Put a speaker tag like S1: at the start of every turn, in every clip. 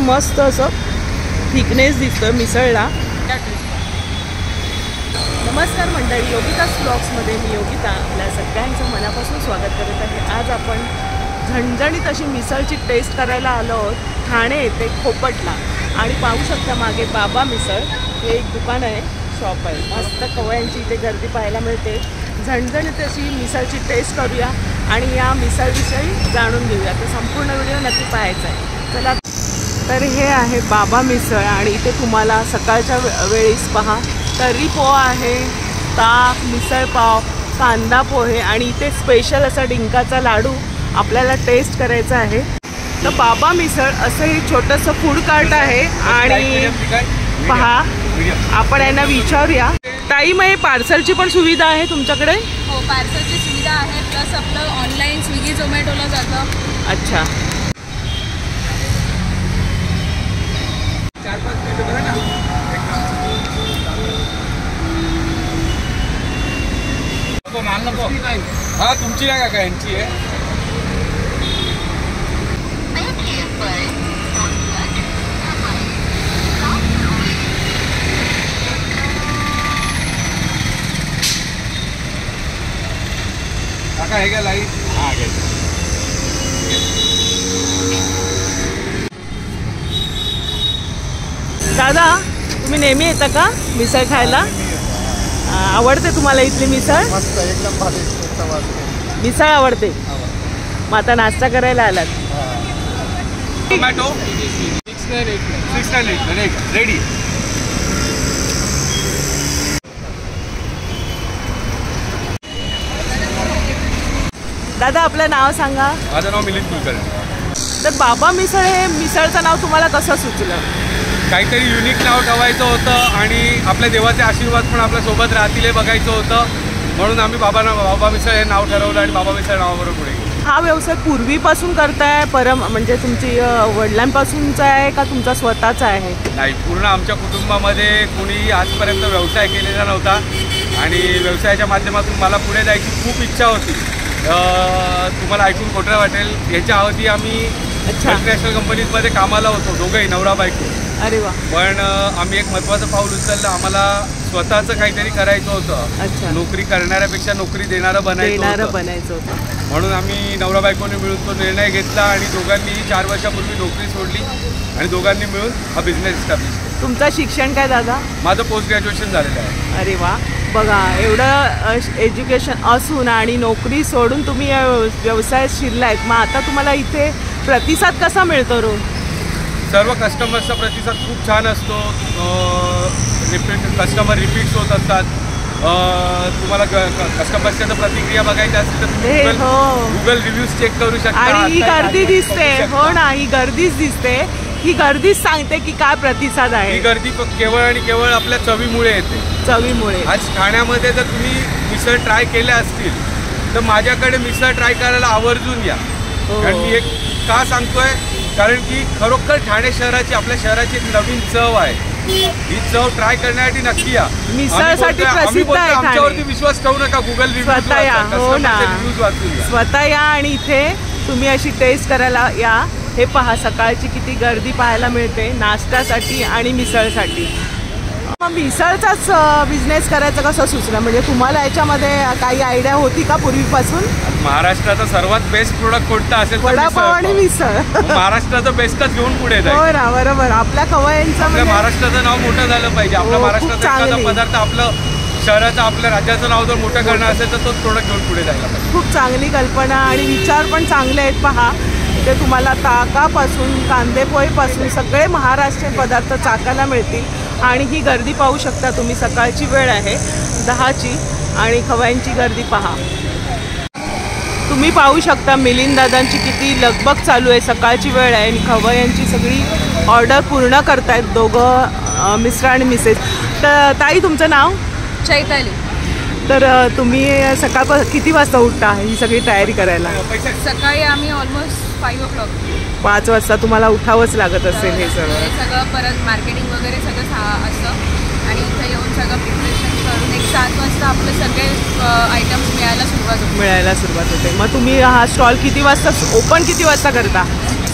S1: मस्त असं थिकनेस दिसतोय मिसळला। नमस्कार मंडळी, योगितास ब्लॉग्समध्ये मी योगिता आपल्या सगळ्यांचं मनापासून स्वागत करत आहे। आज आपण झणझणीत अशी मिसळची टेस्ट करायला आलो आहोत ठाणे येथे खोपटला। आणि पाहू शकता मागे बाबा मिसळ हे एक दुकान आहे, शॉप आहे। मस्त कवयांची इथे गर्दी पाहायला मिळते। झणझणीत अशी मिसळची टेस्ट करूया आणि या मिसळविषयी जाणून घेऊया। तर संपूर्ण व्हिडिओ नक्की पाहायचा आहे। चला, तर हे आहे बाबा मिसळ आणि इथे तुम्हाला सकाळच्या वेळेस पहा तर्री पोहा आहे, ताक, मिसळ पाव, कांदा पोहे आणि इथे स्पेशल असा डिंकाचा लाडू आपल्याला टेस्ट करायचा आहे। तर बाबा मिसळ असं हे छोटंसं फूड कार्ट आहे आणि पहा आपण यांना विचारूया। ताई, मग हे पार्सलची पण सुविधा आहे तुमच्याकडे?
S2: हो, पार्सलची सुविधा आहे, प्लस आपलं ऑनलाईन स्विगी झोमॅटोला जातं।
S1: अच्छा,
S3: हाँ तुमची नाही का यांची आहे? काका है क्या लाईट? हाँ
S1: दादा तुम्ही नेहमी येता का मिसळ खायला? आवडते तुम्हाला इथली मिसळ?
S4: मस्त, एकदम भारी
S1: मिसळ आवडते। मग आता नाश्ता करायला आलात?
S3: Tomato 698 ready.
S1: दादा आपलं नाव सांगा।
S3: माझं नाव मिलिंद कुलकर्णी।
S1: तर बाबा मिसळ हे मिसळचं नाव तुम्हाला कसं सुचलं?
S3: काहीतरी युनिक नाव ठेवायचं होतं आणि आपल्या देवाचे आशीर्वाद पण आपल्यासोबत राहतील हे बघायचं होतं, म्हणून आम्ही बाबा मिसळ हे नाव ठरवलं आणि बाबा मिसळ नावाबरोबर पुढे गेलो।
S1: हा व्यवसाय पूर्वीपासून करताय? म्हणजे तुमची वडिलांपासूनचा आहे का तुमचा स्वतःचा आहे?
S3: नाही, पूर्ण आमच्या कुटुंबामध्ये कोणी आजपर्यंत व्यवसाय केलेला नव्हता आणि व्यवसायाच्या माध्यमातून मला पुढे जायची खूप इच्छा होती। तुम्हाला ऐकून खोटं वाटेल, याच्या अवधी आम्ही मल्टीनॅशनल कंपनीजमध्ये कामाला होतो, दोघंही नवरा बायको।
S1: अरे वा।
S3: पण आम्ही एक महत्त्वाचं पाऊल उचललं, आम्हाला स्वतःचं काहीतरी करायचं होतं।
S1: अच्छा,
S3: नोकरी करणाऱ्यापेक्षा नोकरी देणारं बनायचं
S1: होतं।
S3: म्हणून आम्ही नवरा बायकोने मिळून तो निर्णय घेतला आणि दोघांनी 4 वर्षापूर्वी नोकरी सोडली आणि दोघांनी मिळून हा बिझनेस इस्टॅब्लिश केला।
S1: तुमचं शिक्षण काय दादा?
S3: माझं पोस्ट ग्रॅज्युएशन झालेलं आहे।
S1: अरे वा, बघा एवढं एज्युकेशन असून आणि नोकरी सोडून तुम्ही या व्यवसायात शिरलायत। मग आता तुम्हाला इथे प्रतिसाद कसा मिळतो रोज?
S3: सर्व कस्टमर्सचा प्रतिसाद खूप छान असतो। कस्टमर रिपीट्स होत असतात। तुम्हाला कस्टमर्सच्या जर प्रतिक्रिया बघायच्या असतील तर गुगल रिव्ह्यूज चेक करू शकता।
S1: आणि ही गर्दी दिसते, हो ना, ही गर्दीच दिसते, ही गर्दीच सांगते की काय प्रतिसाद आहे।
S3: ही गर्दी केवळ आणि केवळ आपल्या चवीमुळे येते।
S1: चवीमुळे।
S3: आज ठाण्यामध्ये जर तुम्ही मिसळ ट्राय केल्या असतील तर माझ्याकडे मिसळ ट्राय करायला आवर्जून या। कारण मी एक का सांगतोय, कारण की खरोखर ठाणे शहराची, आपल्या शहराची एक नवीन चव आहे। ही चव ट्राय करण्यासाठी नक्की या।
S1: मिसळसाठी प्रसिद्ध आहे।
S3: आमच्यावरती विश्वास ठेवू नका, गुगल रिव्ह्यूज वाचून
S1: स्वतः या आणि इथे तुम्ही अशी टेस्ट करायला या। हे पहा सकाळची किती गर्दी पाहायला मिळते नाश्त्यासाठी आणि मिसळसाठी। मग मिसळचाच बिझनेस करायचं कसं सुचलं? म्हणजे तुम्हाला याच्यामध्ये काही आयडिया होती का पूर्वीपासून?
S3: महाराष्ट्राचा सर्वात बेस्ट प्रोडक्ट कोणता असेल?
S1: वडापाव आणि मिसळ।
S3: महाराष्ट्राचं बेस्टच घेऊन पुढे जाईल।
S1: हो ना, बरोबर। आपल्या कवयांचं
S3: आपल्या महाराष्ट्राचं नाव मोठं झालं पाहिजे। आपल्या महाराष्ट्राचा एखादा पदार्थ आपलं शहराचं, आपल्या राज्याचं नाव जर मोठं करणं असेल तर तोच प्रोडक्ट घेऊन पुढे जायला पाहिजे।
S1: खूप चांगली कल्पना आणि विचार पण चांगले आहेत। पहा इथे तुम्हाला ताकापासून कांदेपोहेपासून सगळे महाराष्ट्रीयन पदार्थ चाकायला मिळतील आणि ही गर्दी पाहू शकता तुम्ही। सकाळची वेळ आहे 10ची आणि खवयांची गर्दी पहा तुम्ही, पाहू शकता मिलिंद दादांची किती लगबग चालू आहे। सकाळची वेळ आहे आणि खवयांची सगळी ऑर्डर पूर्ण करतायत दोघं, मिस्टर आणि मिसेस। तर ताई तुमचं नाव?
S2: चैताली।
S1: तर तुम्ही सकाळ किती वाजता उठता ही सगळी तयारी करायला?
S2: सकाळी आम्ही ऑलमोस्ट 5 o'clock
S1: 5 वाजता तुम्हाला उठावंच लागत असेल हे
S2: सगळं परत मार्केटिंग वगैरे सगळं असतं आणि इथे येऊन सगळं प्रिपरेशन करून एक 7 वाजता आपले सगळे आयटम्स मिळायला सुरुवात होते।
S1: मग तुम्ही हा स्टॉल किती वाजता ओपन किती वाजता करता?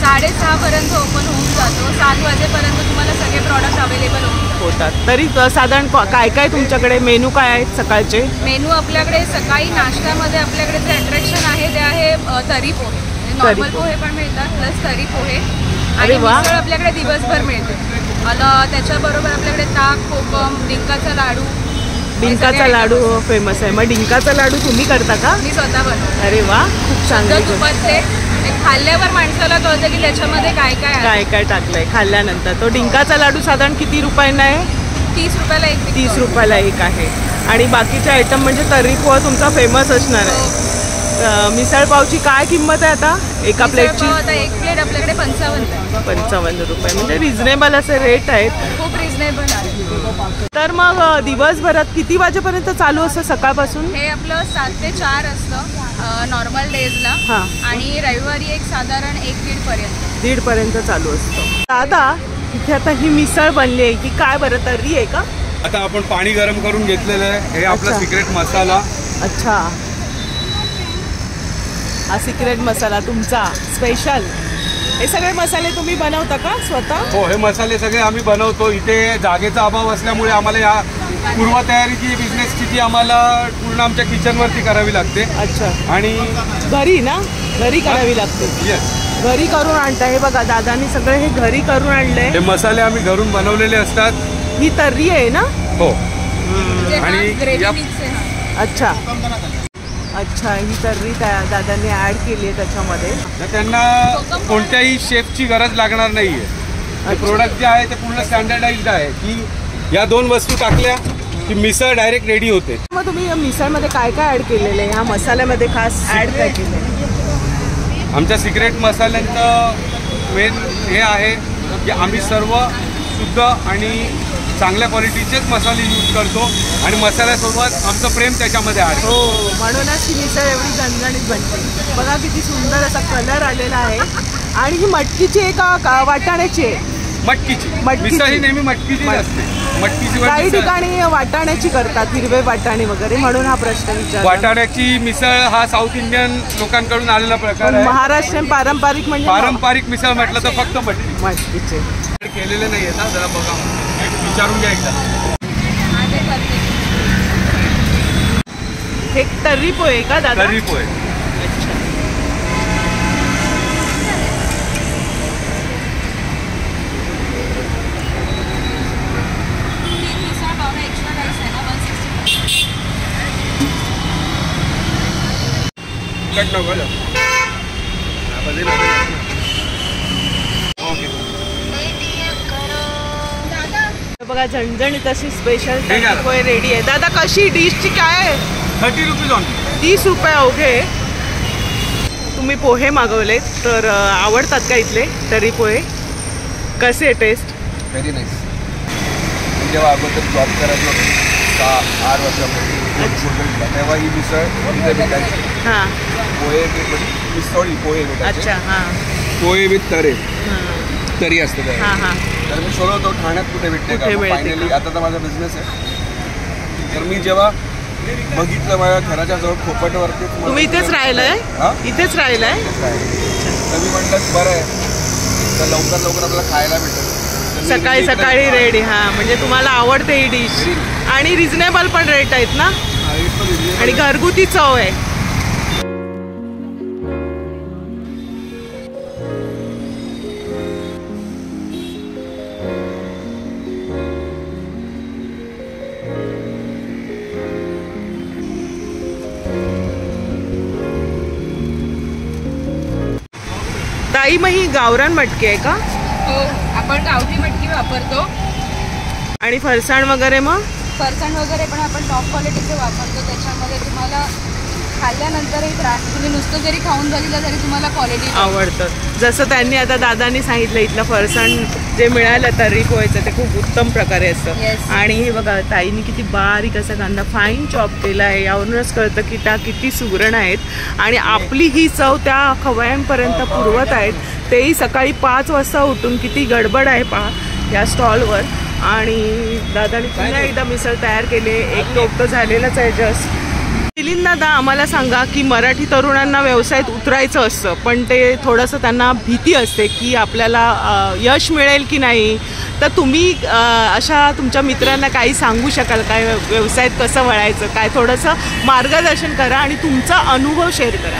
S2: 6:30 पर्यंत ओपन होऊन जातो. 7 वाजेपर्यंत तुम्हाला सगळे प्रॉडक्ट अवेलेबल
S1: होतात. तरी साधारण काय काय तुमच्याकडे मेनू काय आहेत सकाळचे?
S2: मेनू आपल्याकडे सकाळी नाश्त्यामध्ये आपल्याकडे जे अट्रॅक्शन आहे ते आहे तरी पोहे. नॉर्मल पोहे पण मिळतात प्लस तरी पोहे आणि मिसळ आपल्याकडे दिवसभर मिळते. त्याच्याबरोबर आपल्याकडे ताक, कोकम, डिंकाचा लाडू.
S1: डिंकाचा लाडू फेमस आहे. मग डिंकाचा लाडू तुम्ही करता का?
S2: मी स्वतः बनवते.
S1: अरे वा, खूप छान.
S2: तुपातले खाल्ल्यावर माणसाला कळतं की त्याच्यामध्ये काय काय
S1: काय काय टाकलंय खाल्ल्यानंतर. तो डिंकाचा लाडू साधारण किती रुपयांना आहे?
S2: 30 रुपयाला एक.
S1: 30 रुपयाला एक आहे. आणि बाकीचे आयटम म्हणजे तर्री पोहा तुमचा फेमस असणार आहे. मिसळ पावची काय किंमत आहे आता एका प्लेटची?
S2: आता एक प्लेट आपल्याकडे 55
S1: रुपये, म्हणजे रिझनेबल असे रेट आहेत.
S2: खूप रिझनेबल आहे.
S1: तर मग दिवसभरात किती वाजेपर्यंत चालू असतं सकाळपासून?
S2: हे आपलं 7 ते 4 असतं नॉर्मल डेजला. आणि रविवारी एक साधारण 1-1:30
S1: पर्यंत चालू असतं. दादा, इथे आता ही मिसळ बनली आहे की काय? बरं, तर्री आहे का?
S3: आता आपण पाणी गरम करून घेतलेलं आहे. हे आपला सिक्रेट मसाला.
S1: अच्छा, हा सिक्रेट मसाला तुमचा स्पेशल. हे सगळे मसाले तुम्ही बनवता का स्वतः?
S3: हो, हे मसाले सगळे आम्ही बनवतो. इथे जागेचा अभाव असल्यामुळे आम्हाला या पूर्वतयारीची बिझनेसची ती आम्हाला पूर्ण आमच्या किचनवरती करावी लागते.
S1: अच्छा.
S3: आणि
S1: घरी ना, घरी करावी लागते.
S3: येस,
S1: घरी करून आणता. हे बघा, दादानी सगळे हे घरी करून आणले.
S3: हे मसाले आम्ही घरून बनवलेले असतात.
S1: ही तर्री आहे ना?
S3: हो.
S2: आणि
S1: अच्छा अच्छा, ही तर्री दादांनी ऍड केली आहे त्याच्यामध्ये.
S3: त्यांना कोणत्याही शेफची गरज लागणार नाहीये. प्रोडक्ट जे आहे ते पूर्ण स्टँडर्डाइज्ड आहे की या 2 वस्तू टाकल्या की मिसळ डायरेक्ट रेडी होते.
S1: मग तुम्ही मिसळमध्ये काय काय ऍड केलेलं आहे? ह्या मसाल्यामध्ये खास ऍड काय केलं?
S3: आमच्या सिक्रेट मसाल्यांचं मेन हे आहे की आम्ही सर्व शुद्ध आणि चांगल्या क्वालिटीचेच मसाले यूज करतो आणि मसाल्यासोबत आमचं प्रेम त्याच्यामध्ये आहे.
S1: हो, म्हणूनच ही मिसळ एवढी झणझणीत बनते. बघा किती सुंदर असा कलर आलेला आहे. आणि ही मटकीची आहे का वाटाण्याची आहे?
S3: मटकीची. मिसळ ही नेहमी मटकीची असते. मटकीची.
S1: काही ठिकाणी वाटाण्याची करतात, हिरवे वाटाणे वगैरे, म्हणून हा प्रश्न विचारला.
S3: वाटाण्याची मिसळ हा साऊथ इंडियन लोकांकडून आलेला प्रकार आहे.
S1: महाराष्ट्रीयन पारंपरिक म्हणजे
S3: पारंपरिक मिसळ म्हटलं तर फक्त
S1: मटकीचे
S3: केलेले नाही आहेत. जरा बघा, विचारून घ्या एकदा.
S1: हे तर्री पोहे का दादा?
S3: तर्री पोहे.
S1: अच्छा. बघा, झणझणीत अशी स्पेशल तर्री पोहे रेडी आहे. दादा, कशी डिशची काय आहे?
S3: 30 रुपीज ऑन.
S1: 30 रुपये अवघे. तुम्ही पोहे मागवले तर आवडतात का इथले तर्री पोहे? कसे टेस्ट?
S4: Very nice. जेव्हा अगोदर जॉब करायचं होतं 8 वर्षापूर्वी, तेव्हा ही मिसळ इथे भेटायची.
S1: हां.
S4: पोहे भेटायचे.
S1: अच्छा. हां.
S4: पोहे विथ तरे. तरी असते.
S1: हां हां.
S4: तर मी शोधत होतो ठाण्यात कुठे भेटते का. फायनली आता तर माझा बिझनेस आहे. तर मी जेव्हा बघितलं माझ्या घराच्या जवळ खोपटवरती.
S1: तुम्ही इथेच राहिलाय? इथेच राहिलाय?
S4: तर मी म्हटलं बरं आहे, तर लवकर लवकर आपल्याला खायला भेटेल.
S1: सकाळी सकाळी रेडी. हां, म्हणजे तुम्हाला आवडते ही डिश आणि रिझनेबल पण रेट आहेत ना, आणि घरगुती चव आहे. ताई, मग ही गावरान मटकी आहे का?
S2: हो, आपण गावठी मटकी वापरतो.
S1: आणि फरसाण वगैरे? मग
S2: फरसाण वगैरे पण आपण टॉप क्वालिटीचे वापरतो. त्याच्यामध्ये तुम्हाला खाल्ल्यानंतरही त्रास, तुम्ही नुसतं जरी खाऊन झालेलं तरी तुम्हाला क्वालिटी
S1: आवडतं. जसं त्यांनी आता दादांनी सांगितलं, इथलं फरसाण जे मिळालं तर्री पोहेचं ते खूप उत्तम प्रकारे असतं. आणि हे बघा, ताईने किती बारीक असा कांदा फाईन चॉप केला आहे. यावरूनच कळतं की त्या किती सुगरण आहेत आणि आपली ही चव त्या खवयांपर्यंत पुरवत आहेत. तेही सकाळी 5 वाजता उठून. किती गडबड आहे पहा या स्टॉलवर. आणि दादाने पुन्हा एकदा मिसळ तयार केली. एक टोप तर झालेलंच आहे जस्ट. मिलिंद दादा, आम्हाला सांगा की मराठी तरुणांना व्यवसायात उतरायचं असतं, पण ते थोडंसं त्यांना भीती असते की आपल्याला यश मिळेल की नाही. तर तुम्ही अशा तुमच्या मित्रांना काही सांगू शकाल काय, व्यवसायात कसं वळायचं काय, थोडंसं मार्गदर्शन करा आणि तुमचा अनुभव शेअर करा.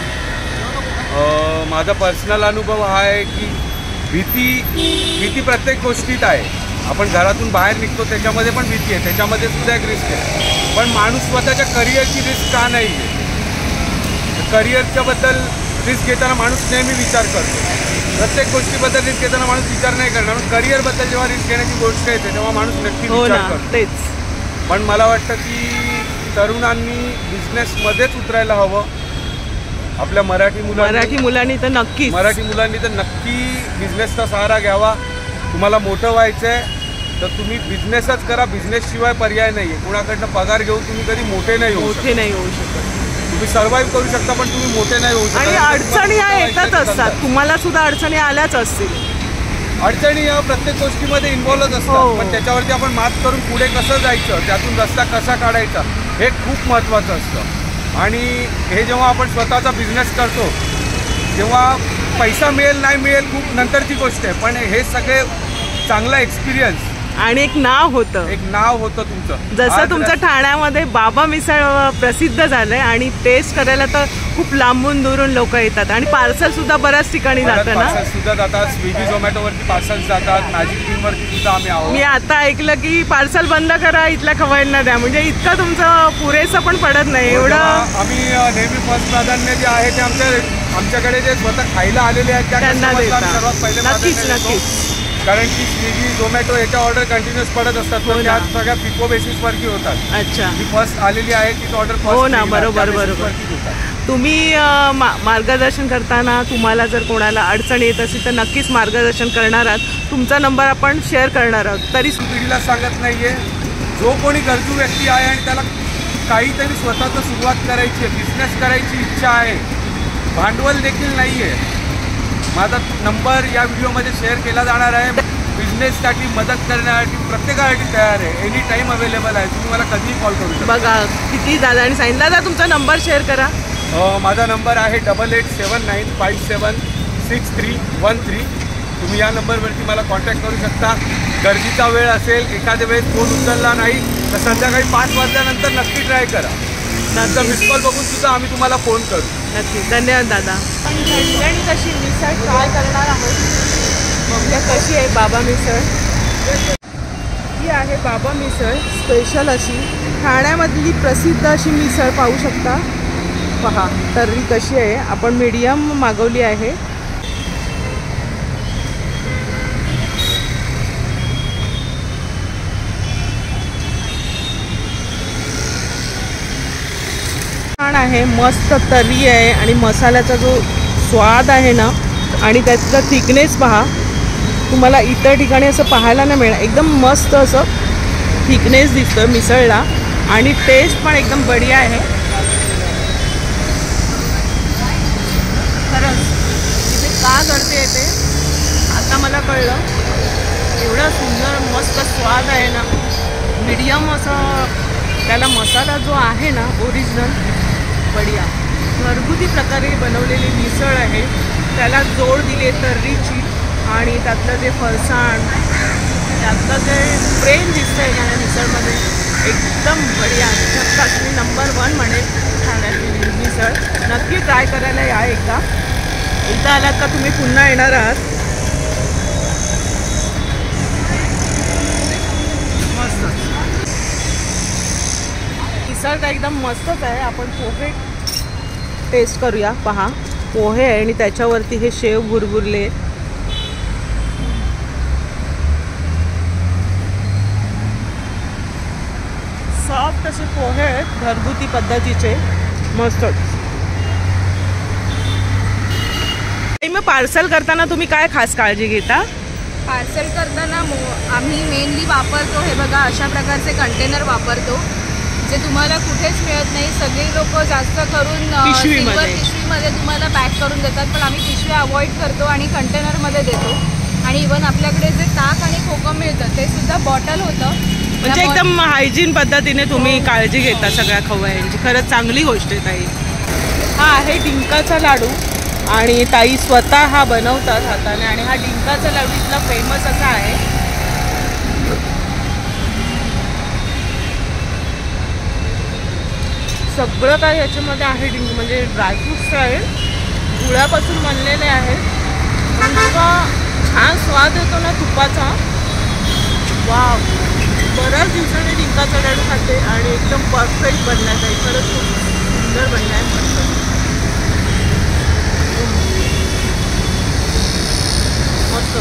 S3: माझा पर्सनल अनुभव हा आहे की भीती प्रत्येक गोष्टीत आहे. आपण घरातून बाहेर निघतो त्याच्यामध्ये पण भीती आहे, त्याच्यामध्ये सुद्धा एक रिस्क आहे. पण माणूस स्वतःच्या करिअरची रिस्क का नाही आहे? करिअरच्याबद्दल रिस्क घेताना माणूस नेहमी विचार करतो. प्रत्येक गोष्टीबद्दल रिस्क घेताना माणूस विचार नाही करणार. करिअरबद्दल जेव्हा रिस्क घेण्याची गोष्ट येते तेव्हा माणूस नक्की विचार करतो.
S1: तेच.
S3: पण मला वाटतं की तरुणांनी बिझनेसमध्येच उतरायला हवं. आपल्या मराठी मुलांनी तर नक्की बिझनेसचा सहारा घ्यावा. तुम्हाला मोठं व्हायचं आहे तर तुम्ही बिझनेसच करा. बिझनेसशिवाय पर्याय नाही आहे. कुणाकडनं पगार घेऊन तुम्ही कधी मोठे नाही होऊ शकत. तुम्ही सर्व्हाइव्ह करू शकता पण तुम्ही मोठे नाही होऊ शकत.
S1: आणि अडचणी या येतच असतात, तुम्हाला सुद्धा अडचणी आल्याच असतील.
S3: अडचणी या प्रत्येक गोष्टीमध्ये इन्व्हॉल्वच असतात. पण त्याच्यावरती आपण मात करून पुढे कसं जायचं, त्यातून रस्ता कसा काढायचा हे खूप महत्त्वाचं असतं. आणि हे जेव्हा आपण स्वतःचा बिझनेस करतो तेव्हा पैसा मिळेल नाही मिळेल खूप नंतरची गोष्ट आहे. पण हे सगळे चांगला एक्सपिरियन्स
S1: आणि एक नाव होतं
S3: तुमचं.
S1: जसं तुमचं ठाण्यामध्ये बाबा मिसळ प्रसिद्ध झालंय आणि टेस्ट करायला तर खूप लांबून दुरून लोक येतात आणि पार्सल सुद्धा बऱ्याच ठिकाणी जातं ना.
S3: पार्सल सुद्धा जातात, स्विगी झोमॅटोवरती पार्सल जातात, मॅजिक टीमवरती सुद्धा आम्ही आहोत.
S1: मी आता ऐकलं की पार्सल बंद करा, इथल्या खवय्यांना द्या, म्हणजे इतकं तुमचं पुरेसं पण पडत नाही एवढं.
S3: आम्ही नेहमी फर्स्ट प्राधान्य जे आहे ते आमच्याकडे जे स्वतः खायला आलेले आहेत
S1: त्यांना देतात.
S3: सर्वात पहिले
S1: नक्कीच.
S3: कारण की स्विगी झोमॅटो याच्या ऑर्डर कंटिन्युअस पडत असतात, पण त्या सगळ्या पिको बेसिसवरती होतात.
S1: अच्छा.
S3: जी फर्स्ट आलेली आहे तीच ऑर्डर
S1: हो ना, बरोबर. तुम्ही मार्गदर्शन करताना तुम्हाला जर कोणाला अडचण येत असेल तर नक्कीच मार्गदर्शन करणार आहात. तुमचा नंबर आपण शेअर करणार आहोत. तरी
S3: पिढीला सांगत नाहीये, जो कोणी गरजू व्यक्ती आहे आणि त्याला काहीतरी स्वतःचं सुरुवात करायची आहे, बिझनेस करायची इच्छा आहे, भांडवल देखील नाही आहे, माझा नंबर या व्हिडिओमध्ये शेअर केला जाणार आहे. बिझनेससाठी मदत करण्यासाठी प्रत्येकासाठी तयार आहे. एनी टाईम अवेलेबल आहे. तुम्ही मला कधीही कॉल करू शकता.
S1: बघा किती दादांनी सांगितलं. दादा तुमचा नंबर शेअर करा.
S3: माझा नंबर आहे 8879576313. तुम्ही या नंबरवरती मला कॉन्टॅक्ट करू शकता. गर्दीचा वेळ असेल, एखाद्या वेळेस फोन उचलला नाही तर संध्याकाळी 5 वाजल्यानंतर नक्की ट्राय करा. नंतर मिस कॉल बघून सुद्धा आम्ही तुम्हाला फोन करू.
S1: नक्की. धन्यवाद दादा. पण झणझणी कशी मिसळ ट्राय करणार आहोत. बघूया कशी आहे बाबा मिसळ. ही आहे बाबा मिसळ, स्पेशल अशी ठाण्यामधली प्रसिद्ध अशी मिसळ पाहू शकता. पहा तर्री कशी आहे. आपण मीडियम मागवली आहे. छान आहे, मस्त तर्री आहे आणि मसाल्याचा जो स्वाद आहे ना आणि त्याचा थिकनेस पहा. तुम्हाला इतर ठिकाणी असं पाहायला नाही मिळणार. एकदम मस्त असं थिकनेस दिसतोय मिसळला आणि टेस्ट पण एकदम बढिया आहे. खरंच इथे का करते ते आता मला कळलं. एवढं सुंदर मस्त स्वाद आहे ना. मीडियम असं त्याला मसाला जो आहे ना ओरिजिनल बढिया घरगुती प्रकारे बनवलेली मिसळ आहे. त्याला जोड दिली तर्रीची आणि त्यातलं जे फरसाण, त्यातलं जे प्रेम दिसतं आहे या मिसळमध्ये एकदम बढिया. झक्कास. मी नंबर 1 म्हणेल ठाण्यातली मिसळ. नक्की ट्राय करायला या. एकदा आलात का तुम्ही पुन्हा येणार आहात. मस्त मिसळ तर एकदम मस्तच आहे. आपण पोहे टेस्ट करूया. पहा पोहे आहे आणि त्याच्यावरती हे शेव भुरभुरले. सॉफ्ट असे पोहे आहेत घरगुती पद्धतीचे, मस्तच. मग पार्सल करताना तुम्ही काय खास काळजी घेता?
S2: पार्सल करताना आम्ही मेनली वापरतो हे बघा अशा प्रकारचे कंटेनर वापरतो जे तुम्हाला कुठेच मिळत नाही. सगळे लोक जास्त करून पिशवीमध्ये तुम्हाला पॅक करून देतात, पण आम्ही पिशवी अवॉइड करतो आणि कंटेनरमध्ये देतो. आणि इवन आपल्याकडे जे ताक आणि कोकम मिळतं ते सुद्धा बॉटल होतं.
S1: म्हणजे एकदम हायजीन पद्धतीने तुम्ही काळजी घेता सगळ्या खवयांची. खरंच चांगली गोष्ट आहे ताई. हा आहे डिंकाचा लाडू आणि ताई स्वतः हा बनवतात हाताने आणि हा डिंकाचा लाडू इथला फेमस असा आहे. सगळं काय याच्यामध्ये आहे डिंक म्हणजे ड्रायफ्रूट्स आहेत, गुळापासून बनलेले आहेत. इतका छान स्वाद येतो ना तुपाचा. वाव, बऱ्याच दिवसाने डिंकाचा लाडू खाते आणि एकदम परफेक्ट बनला आहे. खरंच खूप सुंदर बनला आहे. मस्त.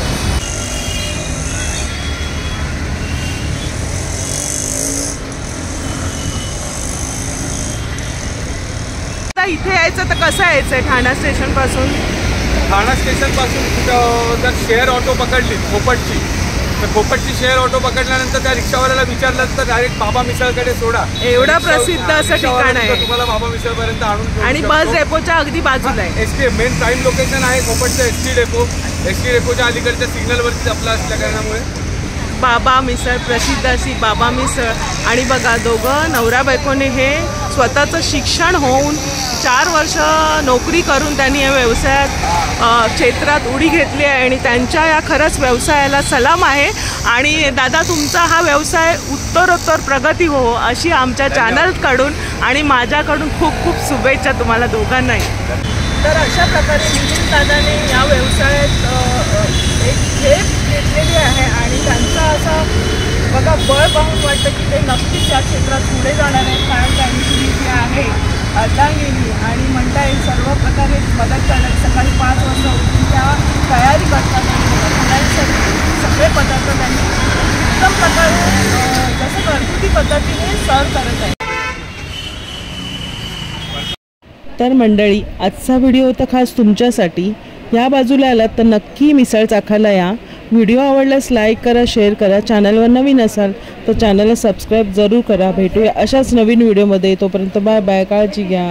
S1: आता इथे यायचं तर कसं यायचं आहे ठाणा स्टेशन पासून?
S3: ठाणा स्टेशनपासून जर शेअर ऑटो पकडली खोपटची, तर खोपटची शेअर ऑटो पकडल्यानंतर त्या रिक्षावाल्याला विचारलं तर डायरेक्ट बाबा मिसळकडे सोडा.
S1: एवढं प्रसिद्ध असं ठिकाण आहे
S3: तुम्हाला बाबा मिसळपर्यंत आणून.
S1: आणि बस डेपोच्या अगदी बाजूला आहे.
S3: एसटी मेन प्राईम लोकेशन आहे खोपटचं एसटी डेपो. एसटी डेपोच्या अलीकडच्या सिग्नलवरतीच आपला असल्या कारणामुळे
S1: बाबा मिसळ, प्रसिद्ध अशी बाबा मिसळ. आणि बघा दोघं नवरा बायकोने हे स्वतःचं शिक्षण होऊन 4 वर्ष नोकरी करून त्यांनी या व्यवसायात क्षेत्रात उडी घेतली आहे आणि त्यांच्या या खरंच व्यवसायाला सलाम आहे. आणि दादा तुमचा हा व्यवसाय उत्तरोत्तर प्रगती हो अशी आमच्या चॅनलकडून आणि माझ्याकडून खूप खूप शुभेच्छा तुम्हाला दोघांनाही. तर अशा प्रकारे नितीन दादाने या व्यवसायात एक झेप घेतलेली आहे आणि त्यांचा असा बघा बळ पाहून वाटतं की ते नक्कीच या क्षेत्रात पुढे जाणार आहेत. कारण त्यांची जी आहे अर्धांगिनी आणि म्हणता येईल सर्व प्रकारे मदत करण्यात सकाळी 5 वाजता उठून त्या तयारी करतात आणि मुलांसाठी सगळे पदार्थ त्यांनी उत्तम प्रकारे जसं घरगुती पद्धतीने सर्व करत आहे. तर मंडळी आजचा व्हिडिओ तर खास तुमच्यासाठी. या बाजूला आलात तर नक्की मिसळ चाखायला या. व्हिडिओ आवडल्यास लाईक करा, शेअर करा. चॅनलवर नवीन असाल तर चॅनलला सबस्क्राईब जरूर करा. भेटूया अशाच नवीन व्हिडिओमध्ये. तोपर्यंत बाय बाय, काळजी घ्या.